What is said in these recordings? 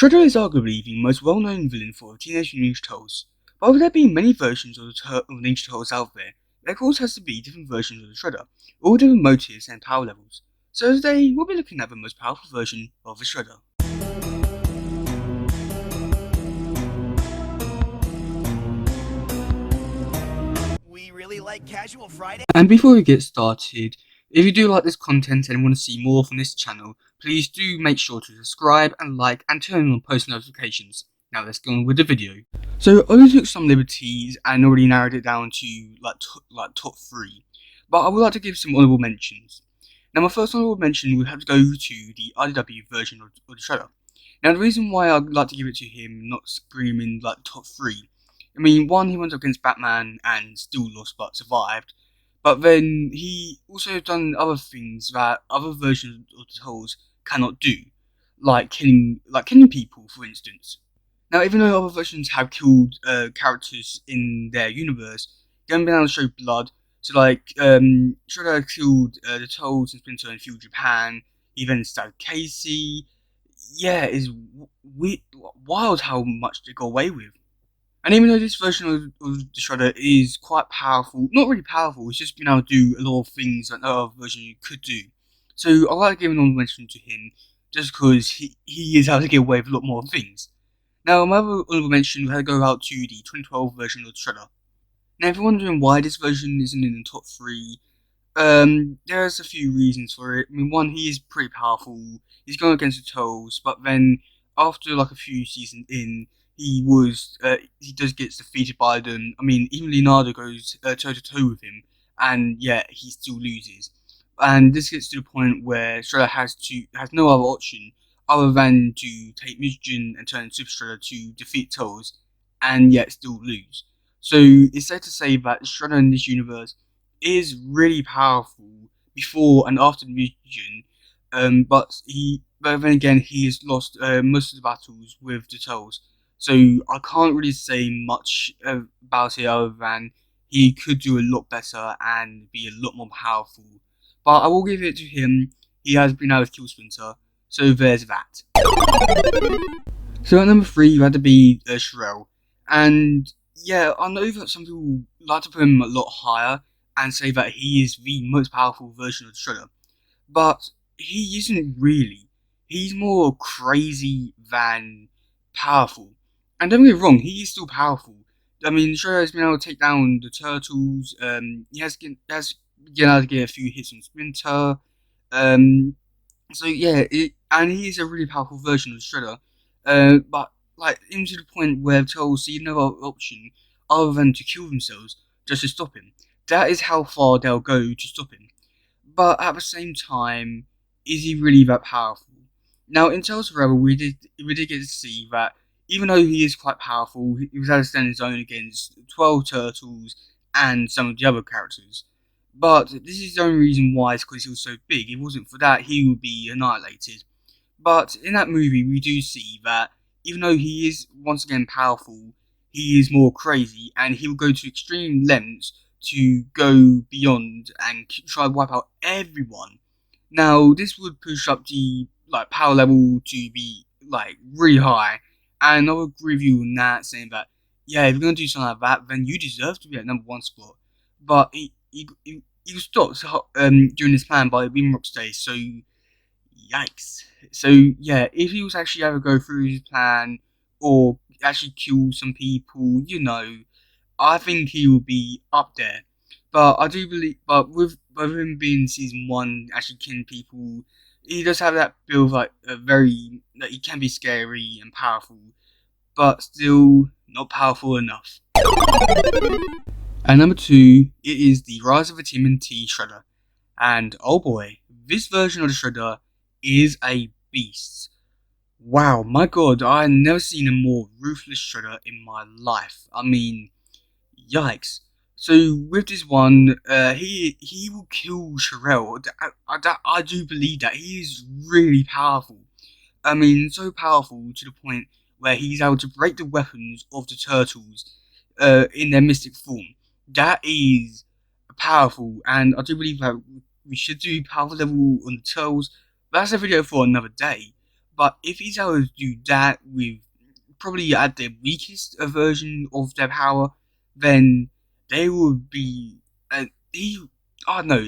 Shredder is arguably the most well-known villain for Teenage Mutant Ninja Turtles, but with there being many versions of the Ninja Turtles out there, there also has to be different versions of the Shredder, all different motives and power levels. So today, we'll be looking at the most powerful version of the Shredder. We really like Casual Friday. And before we get started, if you do like this content and want to see more from this channel, please do make sure to subscribe and like and turn on post notifications. Now let's go on with the video. So I already took some liberties and already narrowed it down to top 3, but I would like to give some honourable mentions. Now my first honourable mention would have to go to the IDW version of the Shredder. Now the reason why I'd like to give it to him, not screaming like top 3, I mean, one, he went up against Batman and still lost but survived. But then he also done other things that other versions of the Turtles cannot do, like killing people, for instance. Now, even though other versions have killed characters in their universe, they haven't been able to show blood. So, Shredder killed the Turtles and Splinter in Feudal Japan. He then stabbed Casey. Yeah, it's wild how much they got away with. And even though this version of the Shredder is quite powerful, not really powerful, it's just been able to do a lot of things that no other version could do. So I like giving honorable mention to him, just because he is able to get away with a lot more things. Now, my other honorable mention had to go out to the 2012 version of the Shredder. Now, if you're wondering why this version isn't in the top 3, there's a few reasons for it. I mean, one, he is pretty powerful, he's going against the Turtles, but then after like a few seasons in, he does get defeated by them. I mean, even Leonardo goes toe to toe with him, and yeah, he still loses. And this gets to the point where Shredder has no other option other than to take Mutagen and turn Super Shredder to defeat Turtles, and yet still lose. So it's safe to say that Shredder in this universe is really powerful before and after the Mutagen, but then again he has lost most of the battles with the Turtles. So I can't really say much about it other than he could do a lot better and be a lot more powerful. But I will give it to him, he has been able to kill Splinter, so there's that. So at number 3 you had to be Shrel. And yeah, I know that some people like to put him a lot higher and say that he is the most powerful version of the Shredder. But he isn't really. He's more crazy than powerful. And don't get me wrong, he is still powerful. I mean, Shredder has been able to take down the Turtles. He has been able to get a few hits on Splinter. So yeah, and he is a really powerful version of Shredder. But like, even to the point where the Turtles see no other option other than to kill themselves just to stop him. That is how far they'll go to stop him. But at the same time, is he really that powerful? Now, in Tales Forever, we did get to see that even though he is quite powerful, he was able to stand his own against 12 Turtles and some of the other characters. But this is the only reason why, is because he was so big. If it wasn't for that, he would be annihilated. But in that movie, we do see that even though he is once again powerful, he is more crazy, and he will go to extreme lengths to go beyond and try to wipe out everyone. Now, this would push up the power level to be really high. And I would agree with you on that, saying that, yeah, if you're going to do something like that, then you deserve to be at number 1 spot. But he was stopped during his plan by Rimrock's Day, so yikes. So yeah, if he was actually able to go through his plan, or actually kill some people, I think he will be up there. But I do believe, with him being season 1, actually killing people, he does have that build that he can be scary and powerful, but still not powerful enough. And number 2, it is the Rise of the TMNT Shredder. And oh boy, this version of the Shredder is a beast. Wow, my god, I have never seen a more ruthless Shredder in my life. I mean, yikes. So with this one, he will kill Sherelle. I do believe that. He is really powerful. I mean, so powerful to the point where he's able to break the weapons of the Turtles in their mystic form. That is powerful, and I do believe that we should do power level on the Turtles. But that's a video for another day. But if he's able to do that with probably at the weakest version of their power, then they would be. He, I don't know.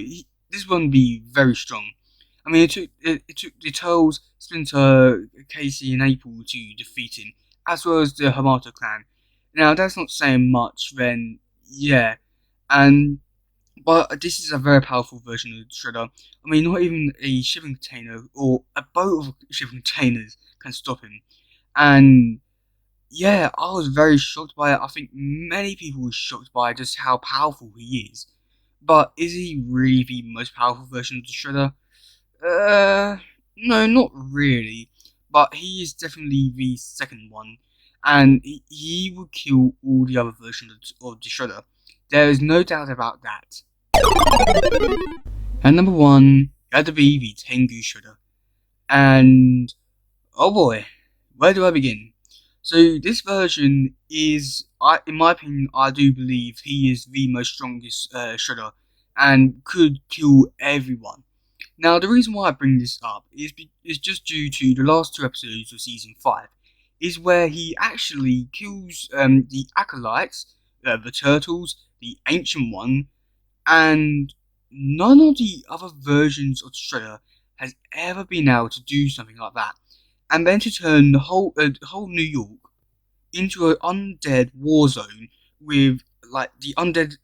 This one would be very strong. I mean, it took the Turtles, Splinter, Casey, and April to defeat him, as well as the Hamato clan. Now, that's not saying much, then, yeah. And but this is a very powerful version of the Shredder. I mean, not even a shipping container or a boat of shipping containers can stop him. And yeah, I was very shocked by it. I think many people were shocked by just how powerful he is. But is he really the most powerful version of the Shredder? No, not really. But he is definitely the second one. And he will kill all the other versions of the Shredder. There is no doubt about that. And number one had to be the Tengu Shredder. And oh boy, where do I begin? So this version is, in my opinion, I do believe he is the most strongest Shredder and could kill everyone. Now the reason why I bring this up is just due to the last two episodes of season 5, is where he actually kills the acolytes, the turtles, the ancient one, and none of the other versions of Shredder has ever been able to do something like that. And then to turn the whole New York into an undead war zone with like the undead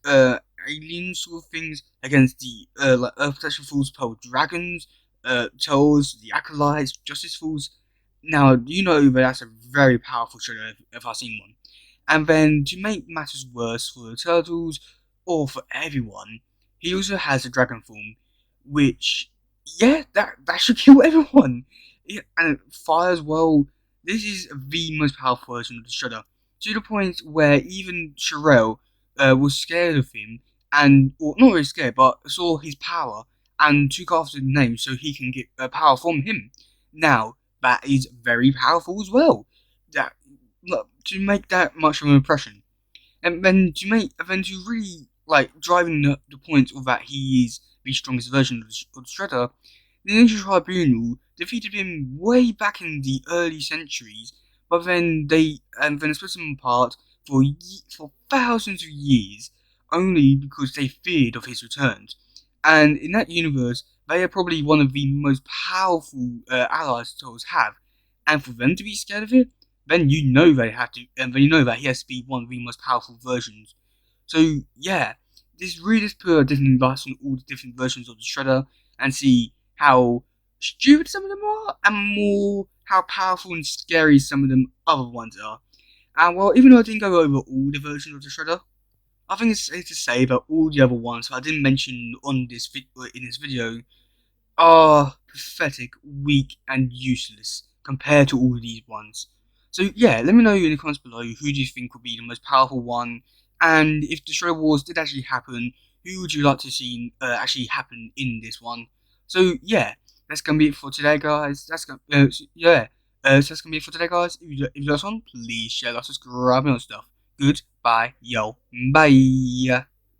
alien sort of things against the like Earth Protection Force, Pearl Dragons, Trolls, the Acolytes, Justice Force. Now you know that that's a very powerful Shredder if I've seen one. And then to make matters worse for the turtles or for everyone, he also has a dragon form, which yeah, that should kill everyone. Yeah, and fire as well. This is the most powerful version of the Shredder, to the point where even Sherelle was scared of him, and or not really scared, but saw his power and took after the name so he can get power from him. Now that is very powerful as well. That to make that much of an impression, and then to really like driving the point of that he is the strongest version of the Shredder. The Ninja Tribunal defeated him way back in the early centuries, but then they split him apart for thousands of years, only because they feared of his returns. And in that universe, they are probably one of the most powerful allies the Turtles have, and for them to be scared of it, then you know they have to, and then you know that he has to be one of the most powerful versions. So yeah, this really just put a different light on all the different versions of the Shredder and see how stupid some of them are, and more how powerful and scary some of them other ones are. And well, even though I didn't go over all the versions of the Shredder, I think it's safe to say that all the other ones I didn't mention in this video are pathetic, weak, and useless compared to all of these ones. So yeah, let me know in the comments below who do you think would be the most powerful one, and if the Shredder Wars did actually happen, who would you like to see actually happen in this one? So yeah, that's gonna be it for today, guys. That's gonna so that's gonna be it for today, guys. If you like this one, please share, like, subscribe, and all that stuff. Goodbye, yo, bye.